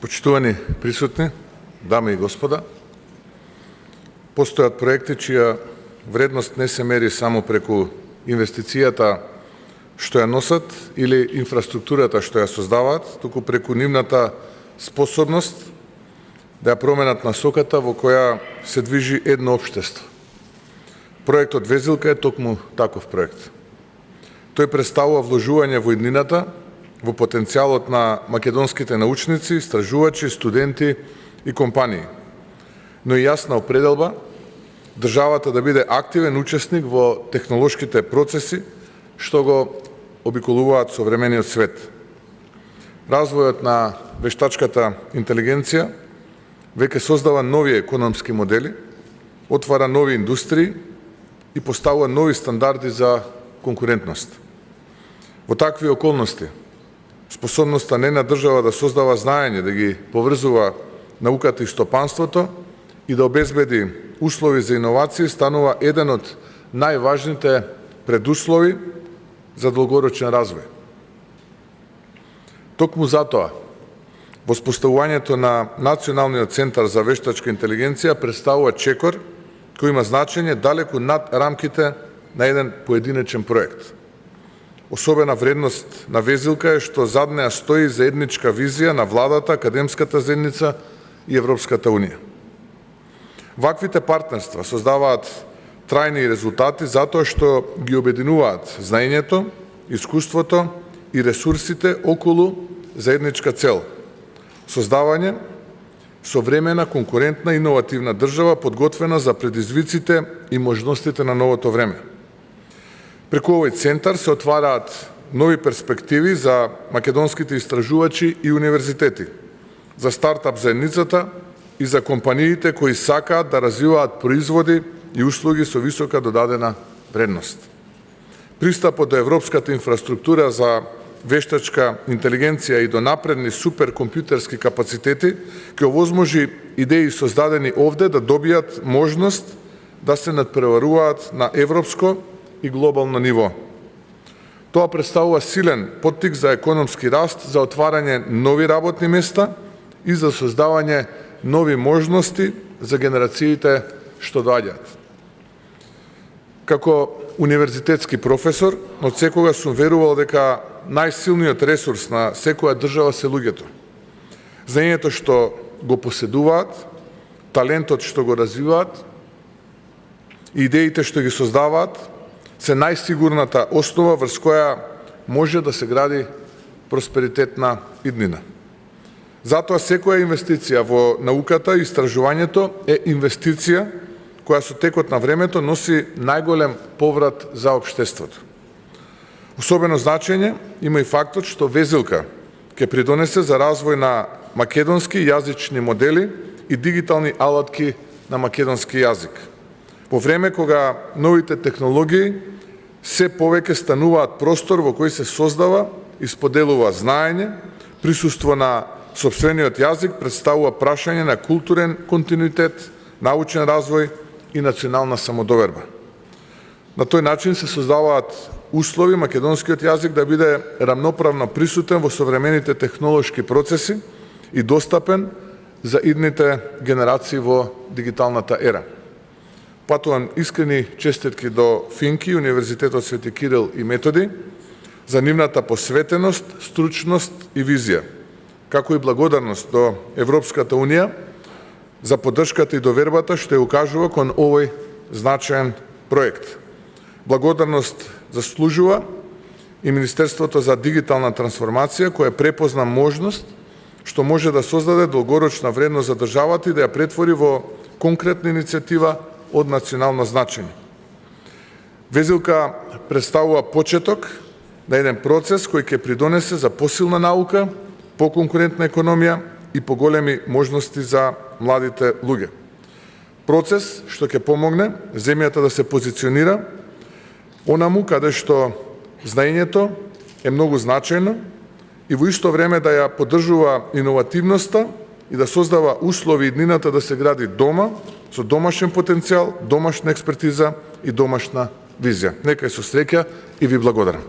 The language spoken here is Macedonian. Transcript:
Почитувани присутни, дами и господа, постојат проекти чија вредност не се мери само преку инвестицијата што ја носат или инфраструктурата што ја создаваат, туку преку нивната способност да ја променат насоката во која се движи едно општество. Проектот Везилка е токму таков проект. Тој представува вложување во иднината, во потенцијалот на македонските научници, истражувачи, студенти и компании, но и јасна определба државата да биде активен учесник во технолошките процеси што го обиколуваат современиот свет. Развојот на вештачката интелигенција веќе создава нови економски модели, отвара нови индустрии и поставува нови стандарди за конкурентност. Во такви околности, способноста не на држава да создава знаење, да ги поврзува науката и стопанството и да обезбеди услови за иновации станува еден од најважните предуслови за долгорочен развој. Токму затоа, воспоставувањето на Националниот центар за вештачка интелигенција представува чекор кој има значење далеку над рамките на еден поединечен проект. Особена вредност на Везилка е што зад неа стои заедничка визија на владата, академската заедница и Европската унија. Ваквите партнерства создаваат трајни резултати затоа што ги обединуваат знаењето, искуството и ресурсите околу заедничка цел – создавање современа, конкурентна и иновативна држава подготвена за предизвиците и можностите на новото време. Преку овој центар се отвараат нови перспективи за македонските истражувачи и универзитети, за стартап заедницата и за компаниите кои сакаат да развиваат производи и услуги со висока додадена вредност. Пристапот до европската инфраструктура за вештачка интелигенција и до напредни суперкомпјутерски капацитети ќе овозможи идеи создадени овде да добијат можност да се надпреваруваат на европско и глобално ниво. Тоа представува силен поттик за економски раст, за отварање нови работни места и за создавање нови можности за генерациите што доаѓаат. Како универзитетски професор, од секога сум верувал дека најсилниот ресурс на секоја држава се луѓето. Знаењето што го поседуваат, талентот што го развиваат, идеите што ги создаваат, се најсигурната основа врз која може да се гради просперитетна иднина. Затоа секоја инвестиција во науката и истражувањето е инвестиција која со текот на времето носи најголем поврат за општеството. Особено значење има и фактот што Везилка ќе придонесе за развој на македонски јазични модели и дигитални алатки на македонски јазик. Во време кога новите технологии се повеќе стануваат простор во кој се создава и споделува знаење, присуство на сопствениот јазик представува прашање на културен континуитет, научен развој и национална самодоверба. На тој начин се создаваат услови македонскиот јазик да биде рамноправно присутен во современите технолошки процеси и достапен за идните генерации во дигиталната ера. Патувам искрени честитки до Финки, Универзитетот Свети Кирил и Методи за нивната посветеност, стручност и визија, како и благодарност до Европската унија за поддршката и довербата што ја укажува кон овој значаен проект. Благодарност заслужува и Министерството за дигитална трансформација, која препозна можност што може да создаде долгорочна вредност за државата и да ја претвори во конкретна иницијатива од национално значење. Везилка представува почеток на еден процес кој ќе придонесе за посилна наука, поконкурентна економија и поголеми можности за младите луѓе. Процес што ќе помогне земјата да се позиционира онаму каде што знаењето е многу значајно и во исто време да ја поддржува иновативноста и да создава услови иднината да се гради дома, со домашен потенцијал, домашна експертиза и домашна визија. Нека е со среќа и ви благодарам.